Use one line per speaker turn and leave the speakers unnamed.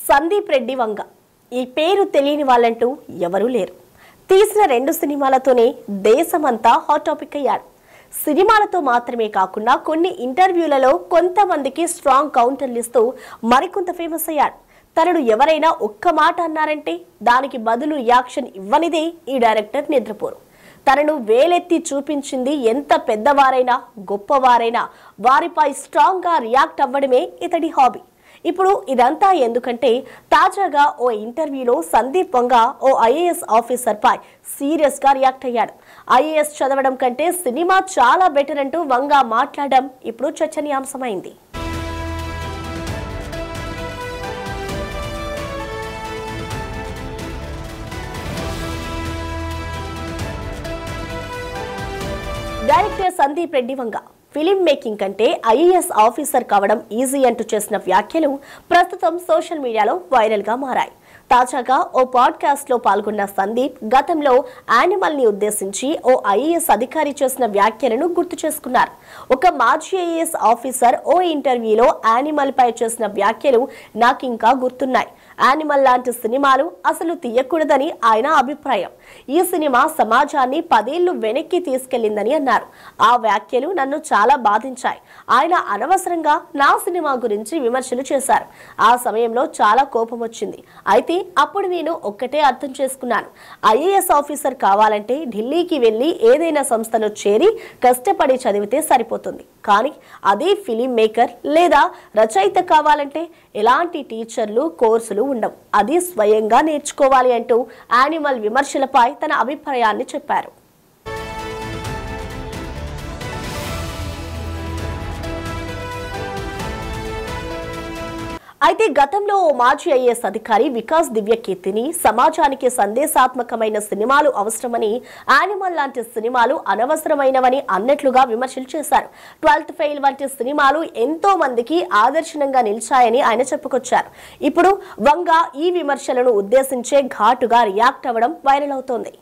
సందీప్ రెడ్డి వంగ ఈ పేరు తెలియని వాళ్ళంటూ ఎవరూ లేరు. తీసిన 2 సినిమాలతోనే దేశమంతా హాట్ టాపిక్ అయ్యాడు. సినిమాలతో మాత్రమే కాకుండా కొన్ని ఇంటర్వ్యూలలో కొంతమందికి స్ట్రాంగ్ కౌంటర్లు ఇస్తూ మరికొంత ఫేమస్ అయ్యాడు. తనను ఎవరైనా ఒక్క మాట అన్నారంటే దానికి బదులు రియాక్షన్ ఇవ్వనిదే ఈ డైరెక్టర్ నిద్రపోరు. తనను వేలెత్తి చూపించింది ఎంత పెద్దవారైనా గొప్పవారైనా వారిపై స్ట్రాంగ్ గా రియాక్ట్ అవ్వడమే ఇతడి హాబీ. ఇప్పుడు ఇదంతా ఎందుకంటే తాజాగా ఓ ఇంటర్వ్యూలో సందీప్ వంగ ఓ ఐఏఎస్ ఆఫీసర్ పై సీరియస్ గా రియాక్ట్ అయ్యాడు. ఐఏఎస్ చదవడం కంటే సినిమా చాలా బెటర్ అంటూ వంగ మాట్లాడడం ఇప్పుడు చర్చనీయాంశమైంది. Director Sandeep Reddy Vanga film making కంటే ఐఏఎస్ ఆఫీసర్ కావడం ఈజీ అంటూ చేసిన వ్యాఖ్యలు ప్రస్తుతం సోషల్ మీడియాలో వైరల్ గా మారాయి. తాజాగా ఓ పాడ్కాస్ట్ లో పాల్గొన్న సందీప్ గతంలో యానిమల్ ని ఉద్దేశించి ఓ ఐఏఎస్ అధికారి చేసిన వ్యాఖ్యలను గుర్తు చేసుకున్నారు. ఒక మాజీ ఐఏఎస్ ఆఫీసర్ ఓ ఇంటర్వ్యూలో యానిమల్ పై చేసిన వ్యాఖ్యలు నాకు ఇంకా గుర్తున్నాయి. యానిమల్ లాంటి సినిమాలు అసలు తీయకూడదని ఆయన అభిప్రాయం. ఈ సినిమా సమాజాన్ని 10 ఏళ్లు వెనక్కి తీసుకెళ్లిందని అన్నారు. ఆ వ్యాఖ్యలు నన్ను చాలా బాధించాయి. ఆయన అనవసరంగా నా సినిమా గురించి విమర్శలు చేశారు. ఆ సమయంలో చాలా కోపం వచ్చింది. అయితే అప్పుడు నేను ఒక్కటే అర్థం చేసుకున్నాను. ఐఏఎస్ ఆఫీసర్ కావాలంటే ఢిల్లీకి వెళ్లి ఏదైనా సంస్థలో చేరి కష్టపడి చదివితే సరిపోతుంది. కానీ అదే ఫిలిం మేకర్ లేదా రచయిత కావాలంటే ఎలాంటి టీచర్లు కోర్సులు ఉండవు. అది స్వయంగా నేర్చుకోవాలి అంటూ యానిమల్ విమర్శలపై తన అభిప్రాయాన్ని చెప్పారు. అయితే గతంలో ఓ మాజీ ఐఏఎస్ అధికారి వికాస్ దివ్యకీర్తిని సమాజానికి సందేశాత్మకమైన సినిమాలు అవసరమని, యానిమల్ లాంటి సినిమాలు అనవసరమైనవని అన్నట్లుగా విమర్శలు చేశారు. 12th ఫెయిల్ వంటి సినిమాలు ఎంతో మందికి ఆదర్శనంగా నిలిచాయని ఆయన చెప్పుకొచ్చారు. ఇప్పుడు వంగ ఈ విమర్శలను ఉద్దేశించే ఘాటుగా రియాక్ట్ అవ్వడం వైరల్ అవుతోంది.